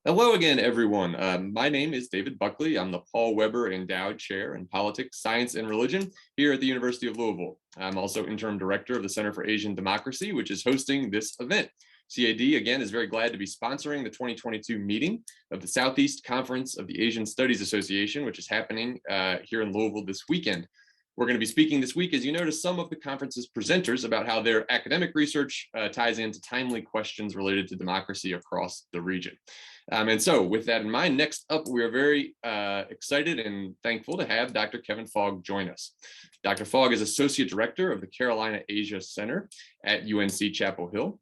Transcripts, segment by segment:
Hello again, everyone. My name is David Buckley. I'm the Paul Weber Endowed Chair in Politics, Science, and Religion here at the University of Louisville. I'm also interim director of the Center for Asian Democracy, which is hosting this event. CAD, again, is very glad to be sponsoring the 2022 meeting of the Southeast Conference of the Asian Studies Association, which is happening here in Louisville this weekend. We're going to be speaking this week, as you know, to some of the conference's presenters about how their academic research ties into timely questions related to democracy across the region. And so with that in mind, next up, we are very excited and thankful to have Dr. Kevin Fogg join us. Dr. Fogg is Associate Director of the Carolina Asia Center at UNC Chapel Hill.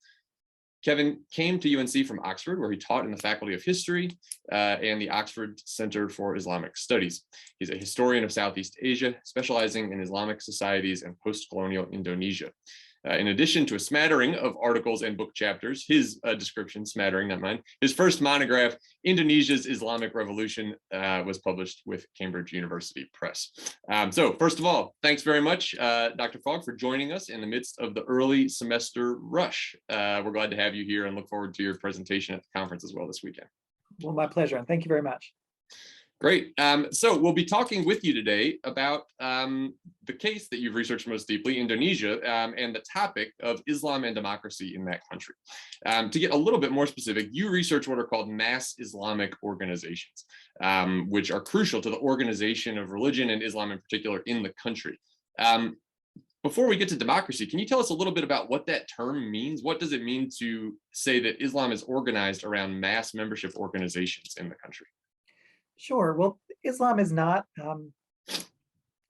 Kevin came to UNC from Oxford, where he taught in the Faculty of History and the Oxford Center for Islamic Studies. He's a historian of Southeast Asia, specializing in Islamic societies and post-colonial Indonesia. In addition to a smattering of articles and book chapters, his description, smattering, not mine, his first monograph, Indonesia's Islamic Revolution, was published with Cambridge University Press. So first of all, thanks very much, Dr. Fogg, for joining us in the midst of the early semester rush. We're glad to have you here and look forward to your presentation at the conference as well this weekend. Well, my pleasure, and thank you very much. Great. So we'll be talking with you today about the case that you've researched most deeply, Indonesia, and the topic of Islam and democracy in that country. To get a little bit more specific, you research what are called mass Islamic organizations, which are crucial to the organization of religion and Islam in particular in the country. Before we get to democracy, can you tell us a little bit about what that term means? What does it mean to say that Islam is organized around mass membership organizations in the country? Sure. Well, Islam is not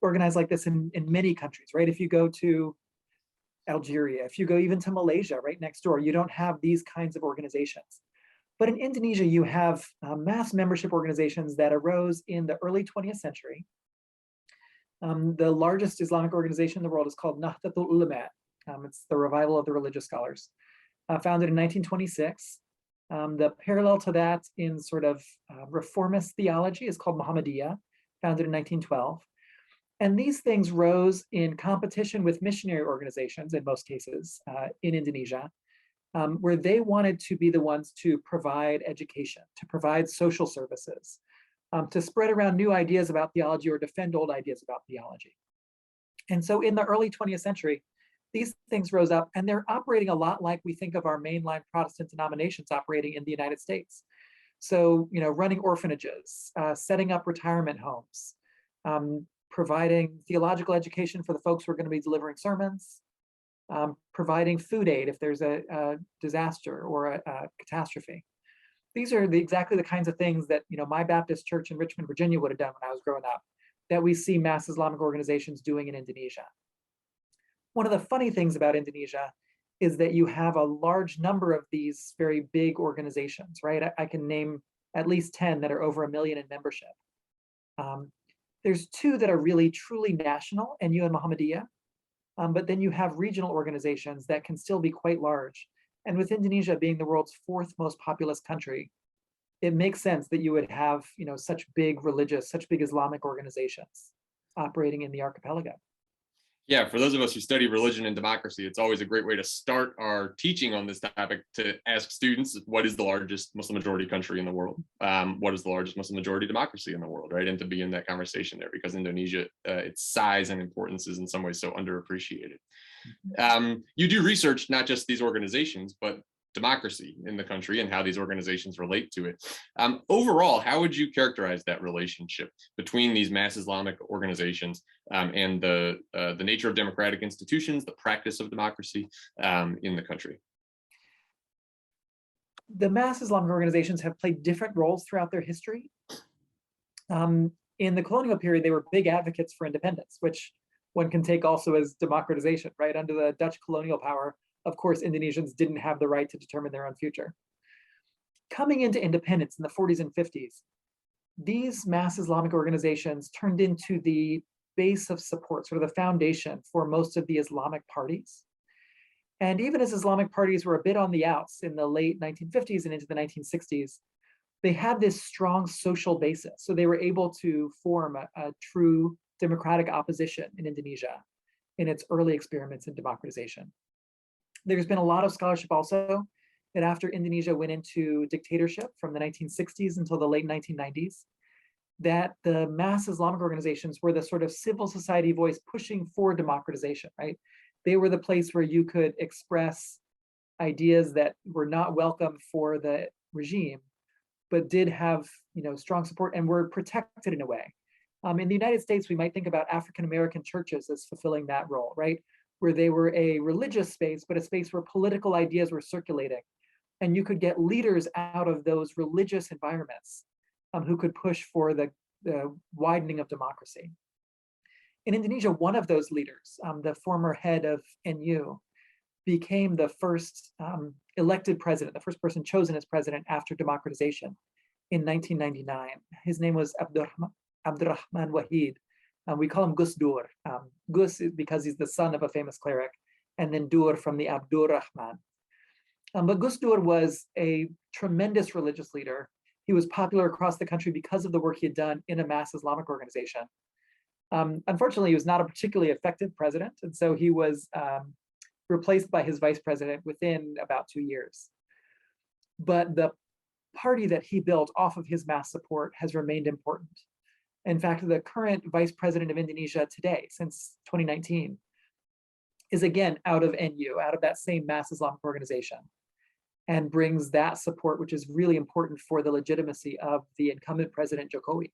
organized like this in many countries, right? If you go to Algeria, if you go even to Malaysia, right next door, you don't have these kinds of organizations. But in Indonesia, you have mass membership organizations that arose in the early 20th century. The largest Islamic organization in the world is called Nahdlatul Ulama. It's the revival of the religious scholars, founded in 1926. The parallel to that in sort of reformist theology is called Muhammadiyah, founded in 1912. And these things rose in competition with missionary organizations, in most cases, in Indonesia, where they wanted to be the ones to provide education, to provide social services, to spread around new ideas about theology or defend old ideas about theology. And so in the early 20th century, these things rose up, and they're operating a lot like we think of our mainline Protestant denominations operating in the United States. So, you know, running orphanages, setting up retirement homes, providing theological education for the folks who are going to be delivering sermons, providing food aid if there's a disaster or a catastrophe. These are exactly the kinds of things that, you know, my Baptist church in Richmond, Virginia would have done when I was growing up, that we see mass Islamic organizations doing in Indonesia. One of the funny things about Indonesia is that you have a large number of these very big organizations, right? I can name at least 10 that are over 1 million in membership. There's 2 that are really truly national, NU and Muhammadiyah, but then you have regional organizations that can still be quite large. And with Indonesia being the world's 4th most populous country, it makes sense that you would have, you know, such big religious, such big Islamic organizations operating in the archipelago. Yeah, for those of us who study religion and democracy, it's always a great way to start our teaching on this topic to ask students, what is the largest Muslim majority country in the world? What is the largest Muslim majority democracy in the world, right? And to begin that conversation there, because Indonesia, its size and importance is in some ways so underappreciated. You do research not just these organizations, but democracy in the country and how these organizations relate to it. Overall, how would you characterize that relationship between these mass Islamic organizations and the nature of democratic institutions, the practice of democracy in the country? The mass Islamic organizations have played different roles throughout their history. In the colonial period, they were big advocates for independence, which one can take also as democratization, right? Under the Dutch colonial power, of course, Indonesians didn't have the right to determine their own future. Coming into independence in the 40s and 50s, these mass Islamic organizations turned into the base of support, sort of the foundation for most of the Islamic parties. And even as Islamic parties were a bit on the outs in the late 1950s and into the 1960s, they had this strong social basis. So they were able to form a true democratic opposition in Indonesia in its early experiments in democratization. There's been a lot of scholarship also that after Indonesia went into dictatorship from the 1960s until the late 1990s, that the mass Islamic organizations were the sort of civil society voice pushing for democratization, right? They were the place where you could express ideas that were not welcome for the regime, but did have, strong support and were protected in a way. In the United States, we might think about African-American churches as fulfilling that role, right? Where they were a religious space, but a space where political ideas were circulating. And you could get leaders out of those religious environments who could push for the widening of democracy. In Indonesia, one of those leaders, the former head of NU, became the first elected president, the first person chosen as president after democratization in 1999. His name was Abdurrahman Wahid. We call him Gus Dur. Gus is because he's the son of a famous cleric, and then Dur from the Abdurrahman. But Gus Dur was a tremendous religious leader. He was popular across the country because of the work he had done in a mass Islamic organization. Unfortunately, he was not a particularly effective president, and so he was replaced by his vice president within about 2 years. But the party that he built off of his mass support has remained important. In fact, the current vice president of Indonesia today, since 2019, is again out of NU, out of that same mass Islamic organization, and brings that support, which is really important for the legitimacy of the incumbent president, Jokowi.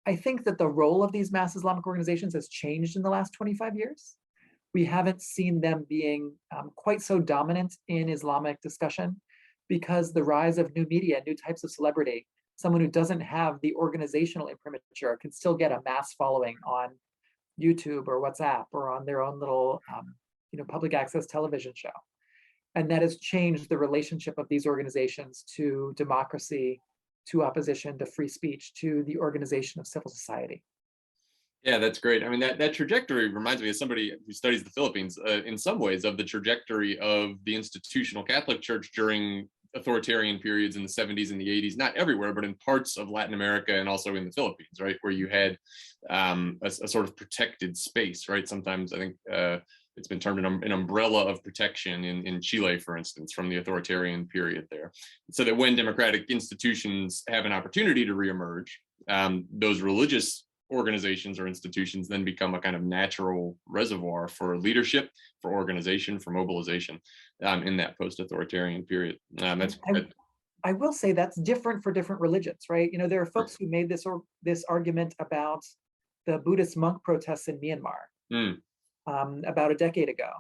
I think that the role of these mass Islamic organizations has changed in the last 25 years. We haven't seen them being quite so dominant in Islamic discussion because the rise of new media, new types of celebrity, someone who doesn't have the organizational imprimatur can still get a mass following on YouTube or WhatsApp or on their own little public access television show. And that has changed the relationship of these organizations to democracy, to opposition, to free speech, to the organization of civil society. Yeah, that's great. I mean, that trajectory reminds me of somebody who studies the Philippines in some ways of the trajectory of the institutional Catholic Church during authoritarian periods in the 70s and the 80s, not everywhere, but in parts of Latin America and also in the Philippines, right? Where you had a sort of protected space, right? Sometimes I think it's been termed an umbrella of protection in Chile, for instance, from the authoritarian period there. So that when democratic institutions have an opportunity to reemerge, those religious organizations or institutions then become a kind of natural reservoir for leadership, for organization, for mobilization in that post-authoritarian period. I will say that's different for different religions, right? There are folks who made this argument about the Buddhist monk protests in Myanmar about a decade ago.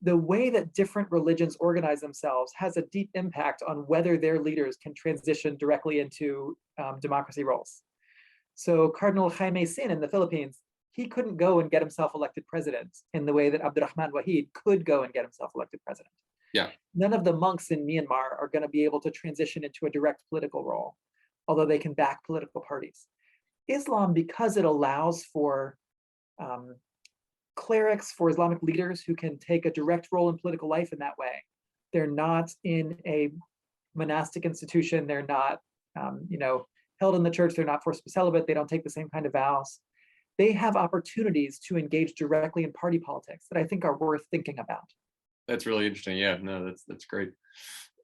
The way that different religions organize themselves has a deep impact on whether their leaders can transition directly into democracy roles. So Cardinal Jaime Sin in the Philippines, he couldn't go and get himself elected president in the way that Abdurrahman Wahid could go and get himself elected president. Yeah. None of the monks in Myanmar are going to be able to transition into a direct political role, although they can back political parties. Islam, because it allows for clerics, for Islamic leaders who can take a direct role in political life in that way. They're not in a monastic institution. They're not, held in the church. They're not forced to be celibate. They don't take the same kind of vows. They have opportunities to engage directly in party politics that I think are worth thinking about. That's really interesting. Yeah, no, that's great.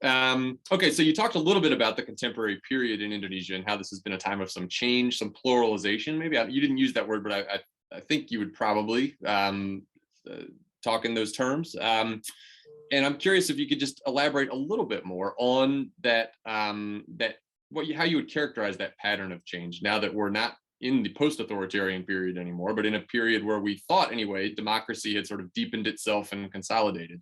Okay, so you talked a little bit about the contemporary period in Indonesia and how this has been a time of some change, some pluralization. Maybe you didn't use that word, but I think you would probably talk in those terms. And I'm curious if you could just elaborate a little bit more on that, how you would characterize that pattern of change now that we're not in the post-authoritarian period anymore, but in a period where we thought anyway, democracy had sort of deepened itself and consolidated.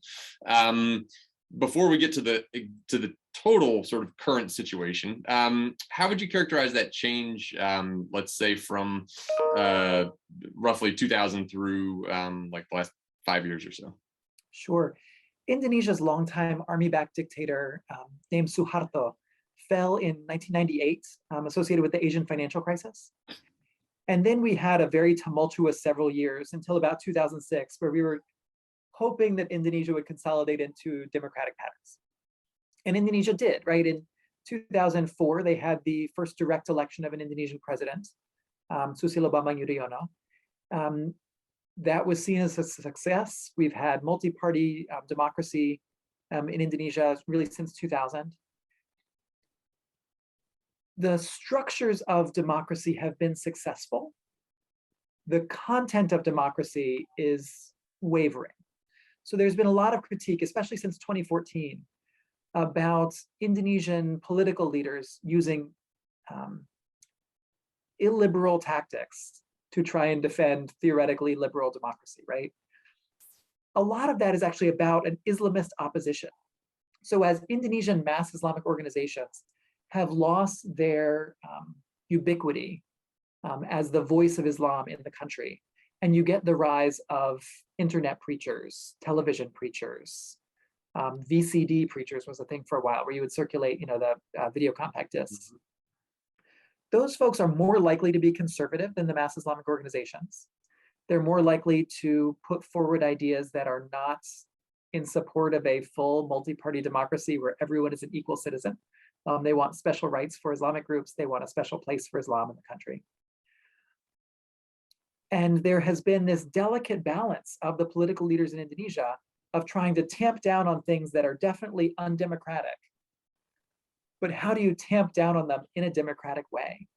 Before we get to the total sort of current situation, how would you characterize that change, let's say from roughly 2000 through like the last 5 years or so? Sure. Indonesia's longtime army-backed dictator named Suharto fell in 1998, associated with the Asian financial crisis. And then we had a very tumultuous several years until about 2006, where we were hoping that Indonesia would consolidate into democratic patterns. And Indonesia did, right? In 2004, they had the first direct election of an Indonesian president, Susilo Bambang Yudhoyono. That was seen as a success. We've had multi-party democracy in Indonesia really since 2000. The structures of democracy have been successful. The content of democracy is wavering. So there's been a lot of critique, especially since 2014, about Indonesian political leaders using illiberal tactics to try and defend theoretically liberal democracy, right? A lot of that is actually about an Islamist opposition. So as Indonesian mass Islamic organizations have lost their ubiquity as the voice of Islam in the country, and you get the rise of internet preachers, television preachers, VCD preachers was a thing for a while, where you would circulate, the video compact discs. Mm-hmm. Those folks are more likely to be conservative than the mass Islamic organizations. They're more likely to put forward ideas that are not in support of a full multi-party democracy where everyone is an equal citizen. They want special rights for Islamic groups. They want a special place for Islam in the country. And there has been this delicate balance of the political leaders in Indonesia of trying to tamp down on things that are definitely undemocratic. But how do you tamp down on them in a democratic way?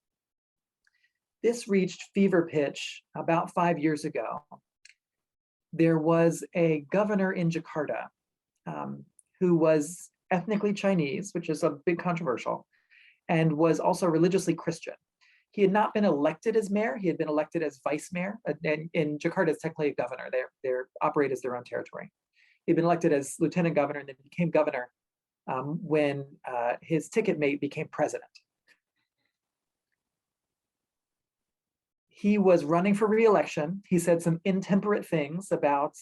This reached fever pitch about 5 years ago. There was a governor in Jakarta who was ethnically Chinese, which is a big controversial, and was also religiously Christian. He had not been elected as mayor, he had been elected as vice mayor. And in Jakarta, it's technically a governor. They operate as their own territory. He'd been elected as lieutenant governor and then became governor when his ticket mate became president. He was running for re-election. He said some intemperate things about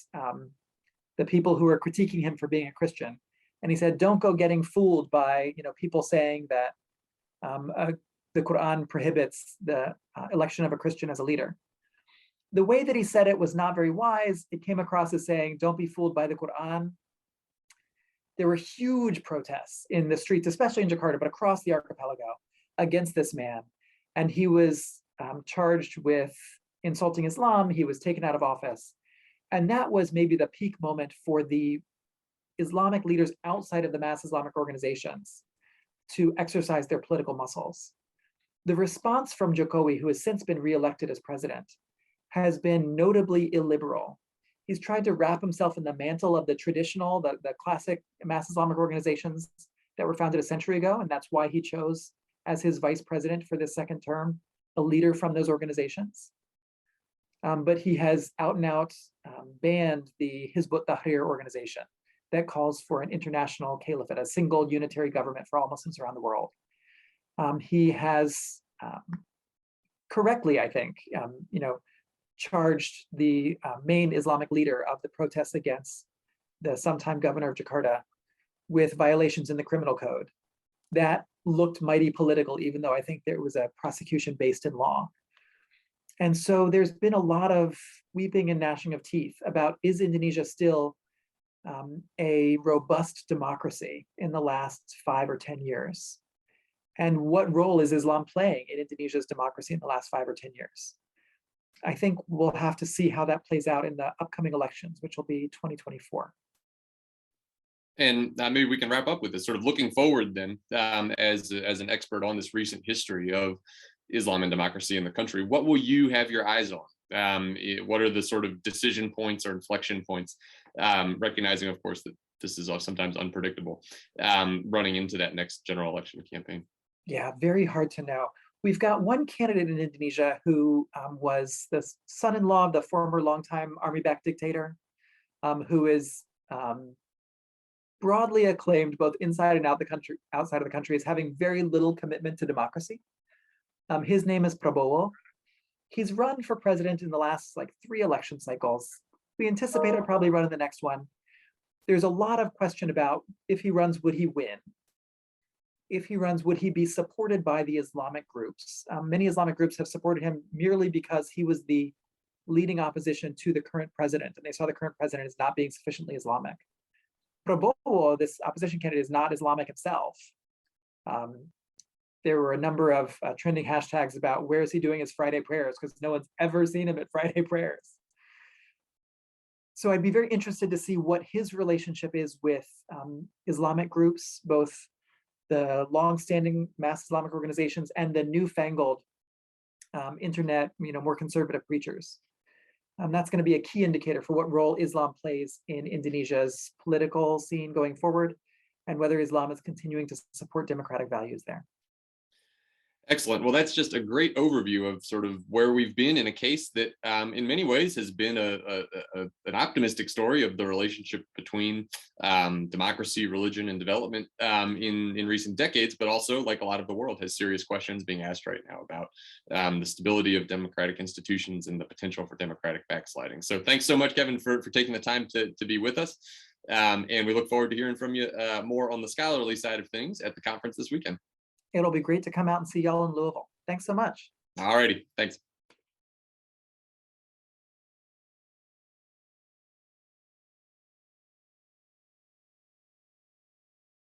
the people who were critiquing him for being a Christian. And he said, don't go getting fooled by people saying that the Quran prohibits the election of a Christian as a leader. The way that he said it was not very wise. It came across as saying, don't be fooled by the Quran. There were huge protests in the streets, especially in Jakarta, but across the archipelago against this man. And he was charged with insulting Islam. He was taken out of office. And that was maybe the peak moment for the Islamic leaders outside of the mass Islamic organizations to exercise their political muscles. The response from Jokowi, who has since been re-elected as president, has been notably illiberal. He's tried to wrap himself in the mantle of the traditional, the classic mass Islamic organizations that were founded a century ago, and that's why he chose as his vice president for this second term a leader from those organizations. But he has out and out banned the Hizb ut-Tahrir organization that calls for an international caliphate, a single unitary government for all Muslims around the world. He has correctly, I think, charged the main Islamic leader of the protests against the sometime governor of Jakarta with violations in the criminal code. That looked mighty political, even though I think there was a prosecution based in law. And so there's been a lot of weeping and gnashing of teeth about, is Indonesia still a robust democracy in the last 5 or 10 years? And what role is Islam playing in Indonesia's democracy in the last 5 or 10 years? I think we'll have to see how that plays out in the upcoming elections, which will be 2024. And maybe we can wrap up with this, sort of looking forward then, as an expert on this recent history of Islam and democracy in the country. What will you have your eyes on? What are the sort of decision points or inflection points, recognizing, of course, that this is sometimes unpredictable, running into that next general election campaign? Yeah, very hard to know. We've got one candidate in Indonesia who was the son-in-law of the former longtime army-backed dictator, who is broadly acclaimed both inside and outside of the country as having very little commitment to democracy. His name is Prabowo. He's run for president in the last 3 election cycles. We anticipate he'll probably run in the next one. There's a lot of question about if he runs, would he win? If he runs, would he be supported by the Islamic groups? Many Islamic groups have supported him merely because he was the leading opposition to the current president, and they saw the current president as not being sufficiently Islamic. Prabowo, this opposition candidate, is not Islamic himself. There were a number of trending hashtags about where is he doing his Friday prayers, because no one's ever seen him at Friday prayers. So I'd be very interested to see what his relationship is with Islamic groups, both the longstanding mass Islamic organizations and the newfangled internet, more conservative preachers. That's going to be a key indicator for what role Islam plays in Indonesia's political scene going forward, and whether Islam is continuing to support democratic values there. Excellent. Well, that's just a great overview of sort of where we've been in a case that in many ways has been an optimistic story of the relationship between democracy, religion, and development in recent decades, but also, like a lot of the world, has serious questions being asked right now about the stability of democratic institutions and the potential for democratic backsliding. So thanks so much, Kevin, for taking the time to be with us. And we look forward to hearing from you more on the scholarly side of things at the conference this weekend. It'll be great to come out and see y'all in Louisville. Thanks so much. All righty. Thanks.